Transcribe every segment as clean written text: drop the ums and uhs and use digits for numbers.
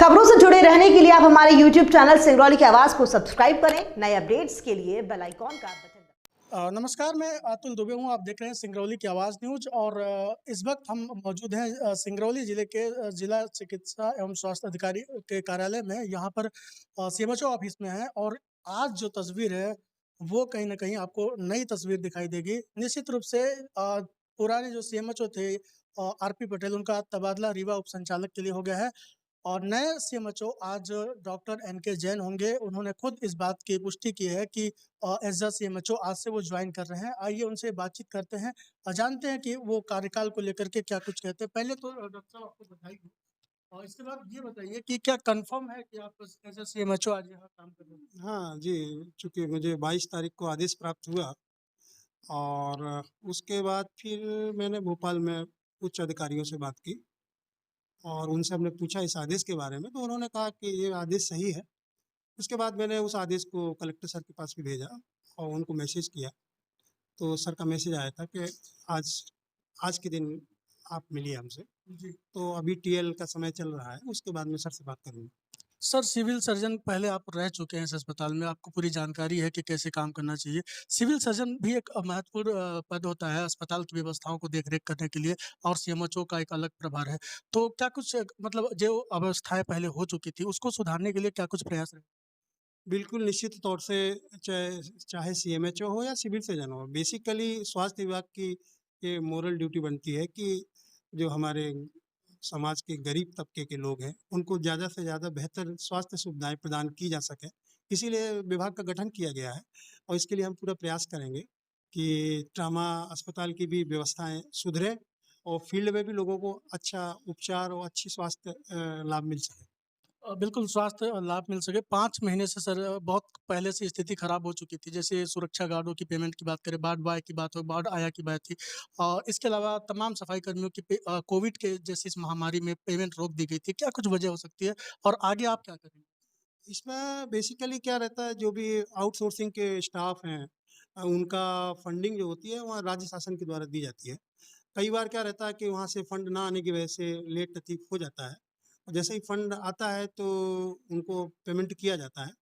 खबरों से जुड़े रहने के लिए आप हमारे YouTube चैनल सिंगरौली की आवाज को सब्सक्राइब करें। नए अपडेट्स के लिए बेल आइकॉन का बटन दबाएं। नमस्कार, मैं अतुल दुबे हूँ। आप देख रहे हैं सिंगरौली की आवाज़ न्यूज़ और इस वक्त हम मौजूद हैं सिंगरौली जिले के जिला चिकित्सा एवं स्वास्थ्य अधिकारी के कार्यालय में। यहाँ पर सीएमएचओ ऑफिस में हैं और आज जो तस्वीर है वो कहीं न कहीं आपको नई तस्वीर दिखाई देगी। निश्चित रूप से पुराने जो सीएमएचओ थे आरपी पटेल, उनका तबादला रीवा उप संचालक के लिए हो गया है और नए सीएमएचओ आज डॉक्टर एनके जैन होंगे। उन्होंने खुद इस बात की पुष्टि की है कि एज़ अ सीएमएचओ आज से वो ज्वाइन कर रहे हैं। आइए उनसे बातचीत करते हैं और जानते हैं कि वो कार्यकाल को लेकर के क्या कुछ कहते हैं। पहले तो डॉक्टर साहब आपको बधाई हो और इसके बाद ये बताइए कि क्या कन्फर्म है कि आप एज़ अ सीएमएचओ आज यहाँ काम कर रहे हैं? हाँ जी, चूँकि मुझे 22 तारीख को आदेश प्राप्त हुआ और उसके बाद फिर मैंने भोपाल में उच्च अधिकारियों से बात की और उनसे हमने पूछा इस आदेश के बारे में, तो उन्होंने कहा कि ये आदेश सही है। उसके बाद मैंने उस आदेश को कलेक्टर सर के पास भी भेजा और उनको मैसेज किया, तो सर का मैसेज आया था कि आज आज के दिन आप मिलिए हमसे। जी। तो अभी टीएल का समय चल रहा है, उसके बाद मैं सर से बात करूँगा। सर, सिविल सर्जन पहले आप रह चुके हैं इस अस्पताल में, आपको पूरी जानकारी है कि कैसे काम करना चाहिए। सिविल सर्जन भी एक महत्वपूर्ण पद होता है अस्पताल की व्यवस्थाओं को देख-रेख करने के लिए और सीएमएचओ का एक अलग प्रभार है। तो क्या कुछ मतलब जो अव्यवस्थाएँ पहले हो चुकी थी, उसको सुधारने के लिए क्या कुछ प्रयास रहे? बिल्कुल, निश्चित तौर से चाहे चाहे सीएमएचओ हो या सिविल सर्जन हो, बेसिकली स्वास्थ्य विभाग की ये मोरल ड्यूटी बनती है कि जो हमारे समाज के गरीब तबके के लोग हैं, उनको ज़्यादा से ज़्यादा बेहतर स्वास्थ्य सुविधाएँ प्रदान की जा सकें। इसीलिए विभाग का गठन किया गया है और इसके लिए हम पूरा प्रयास करेंगे कि ट्रॉमा अस्पताल की भी व्यवस्थाएँ सुधरें और फील्ड में भी लोगों को अच्छा उपचार और अच्छी स्वास्थ्य लाभ मिल सके। बिल्कुल स्वास्थ्य लाभ मिल सके। 5 महीने से सर बहुत पहले से स्थिति खराब हो चुकी थी। जैसे सुरक्षा गार्डों की पेमेंट की बात करें, बाढ़ वाय की बात हो, बाढ़ आया की बात थी। इसके अलावा तमाम सफाई कर्मियों की कोविड के जैसी इस महामारी में पेमेंट रोक दी गई थी। क्या कुछ वजह हो सकती है और आगे आप क्या करेंगे? इसमें बेसिकली क्या रहता है, जो भी आउटसोर्सिंग के स्टाफ हैं उनका फंडिंग जो होती है वहाँ राज्य शासन के द्वारा दी जाती है। कई बार क्या रहता है कि वहाँ से फंड ना आने की वजह से लेट लतीफ़ हो जाता है और जैसे ही फंड आता है तो उनको पेमेंट किया जाता है,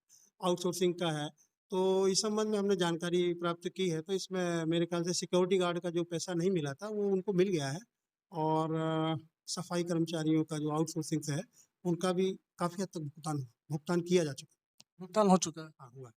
आउटसोर्सिंग का है। तो इस संबंध में हमने जानकारी प्राप्त की है, तो इसमें मेरे ख्याल से सिक्योरिटी गार्ड का जो पैसा नहीं मिला था वो उनको मिल गया है और सफाई कर्मचारियों का जो आउटसोर्सिंग से है, उनका भी काफ़ी हद तक भुगतान भुगतान किया जा चुका है। भुगतान हो चुका है। हाँ, हुआ है।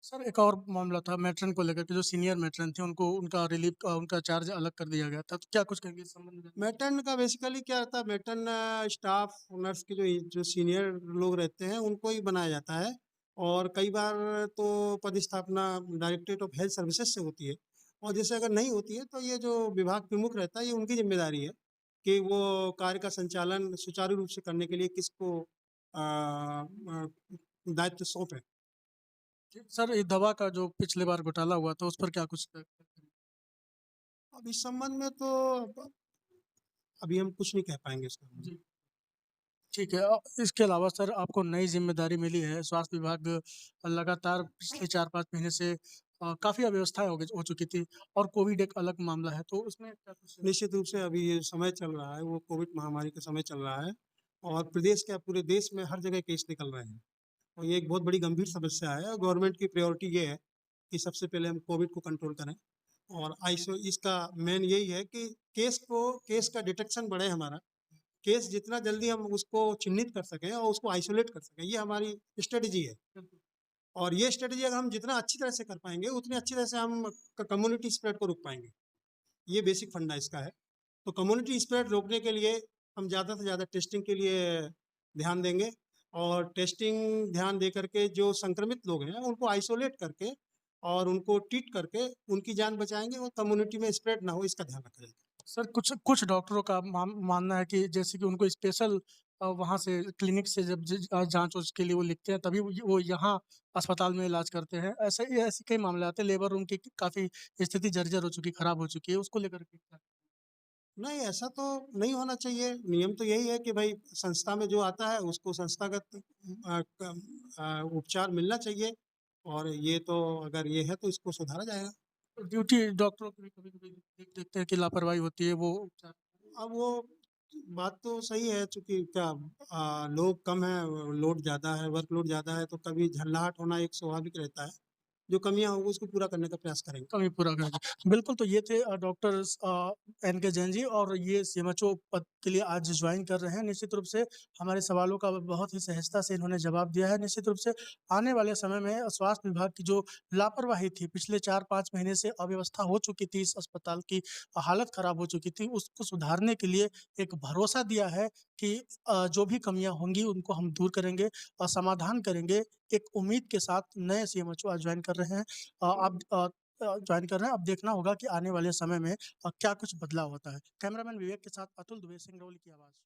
सर एक और मामला था मैट्रन को लेकर के जो सीनियर मैट्रन थे उनको उनका रिलीव उनका चार्ज अलग कर दिया गया था। तो क्या कुछ कहेंगे इस संबंध में? मेटर्न का बेसिकली क्या रहता है, मेटर्न स्टाफ नर्स के जो सीनियर लोग रहते हैं उनको ही बनाया जाता है और कई बार तो पदस्थापना डायरेक्टरेट ऑफ हेल्थ सर्विसेज से होती है और जैसे अगर नहीं होती है तो ये जो विभाग प्रमुख रहता है ये उनकी जिम्मेदारी है कि वो कार्य का संचालन सुचारू रूप से करने के लिए किसको दायित्व सौंपे। सर ये दवा का जो पिछली बार घोटाला हुआ था उस पर क्या कुछ अब इस संबंध में तो अभी हम कुछ नहीं कह पाएंगे इसका। जी, ठीक है। इसके अलावा सर आपको नई ज़िम्मेदारी मिली है, स्वास्थ्य विभाग लगातार पिछले 4-5 महीने से काफ़ी अव्यवस्थाएँ हो चुकी थी और कोविड एक अलग मामला है, तो उसमें क्या कुछ निश्चित रूप से अभी ये समय चल रहा है, वो कोविड महामारी का समय चल रहा है और प्रदेश क्या पूरे देश में हर जगह केस निकल रहे हैं और ये एक बहुत बड़ी गंभीर समस्या है और गवर्नमेंट की प्रायोरिटी ये है कि सबसे पहले हम कोविड को कंट्रोल करें और आइसो इसका मेन यही है कि केस का डिटेक्शन बढ़े हमारा, केस जितना जल्दी हम उसको चिन्हित कर सकें और उसको आइसोलेट कर सकें, ये हमारी स्ट्रेटजी है और ये स्ट्रेटजी अगर हम जितना अच्छी तरह से कर पाएंगे उतनी अच्छी तरह से हम कम्युनिटी स्प्रेड को रोक पाएंगे। ये बेसिक फंडा इसका है। तो कम्युनिटी स्प्रेड रोकने के लिए हम ज़्यादा से ज़्यादा टेस्टिंग के लिए ध्यान देंगे और टेस्टिंग ध्यान दे करके जो संक्रमित लोग हैं उनको आइसोलेट करके और उनको ट्रीट करके उनकी जान बचाएंगे और कम्युनिटी में स्प्रेड ना हो इसका ध्यान रखा जाएगा। सर कुछ कुछ डॉक्टरों का मानना है कि जैसे कि उनको स्पेशल वहाँ से क्लिनिक से जब जाँच-वाँच के लिए वो लिखते हैं तभी वो यहाँ अस्पताल में इलाज करते हैं। ऐसे कई मामले आते हैं, लेबर रूम की काफ़ी स्थिति जर्जर हो चुकी है, खराब हो चुकी है, उसको लेकर के क्या? नहीं, ऐसा तो नहीं होना चाहिए। नियम तो यही है कि भाई संस्था में जो आता है उसको संस्थागत उपचार मिलना चाहिए और ये तो अगर ये है तो इसको सुधारा जाएगा। ड्यूटी डॉक्टरों की भी कभी-कभी देखते हैं कि लापरवाही होती है, वो उपचार अब वो बात तो सही है, चूँकि क्या लोग कम हैं, लोड ज़्यादा है, वर्कलोड ज़्यादा है, तो कभी झल्लाहट होना एक स्वाभाविक रहता है। जो कमियाँ होंगी उसको पूरा करने का प्रयास करेंगे। कमी पूरा करेंगे। बिल्कुल, तो ये थे डॉक्टर एन के जैन जी और ये सीएमएचओ पद के लिए आज ज्वाइन कर रहे हैं। निश्चित रूप से हमारे सवालों का बहुत ही सहजता से इन्होंने जवाब दिया है। निश्चित रूप से आने वाले समय में स्वास्थ्य विभाग की जो लापरवाही थी, पिछले 4-5 महीने से अव्यवस्था हो चुकी थी, इस अस्पताल की हालत खराब हो चुकी थी, उसको सुधारने के लिए एक भरोसा दिया है कि जो भी कमियाँ होंगी उनको हम दूर करेंगे और समाधान करेंगे। एक उम्मीद के साथ नए सीएमएचओ आज ज्वाइन कर रहे हैं। आप जॉइन कर रहे हैं। अब देखना होगा कि आने वाले समय में क्या कुछ बदलाव होता है। कैमरामैन विवेक के साथ अतुल दुबे, सिंगरौली की आवाज़।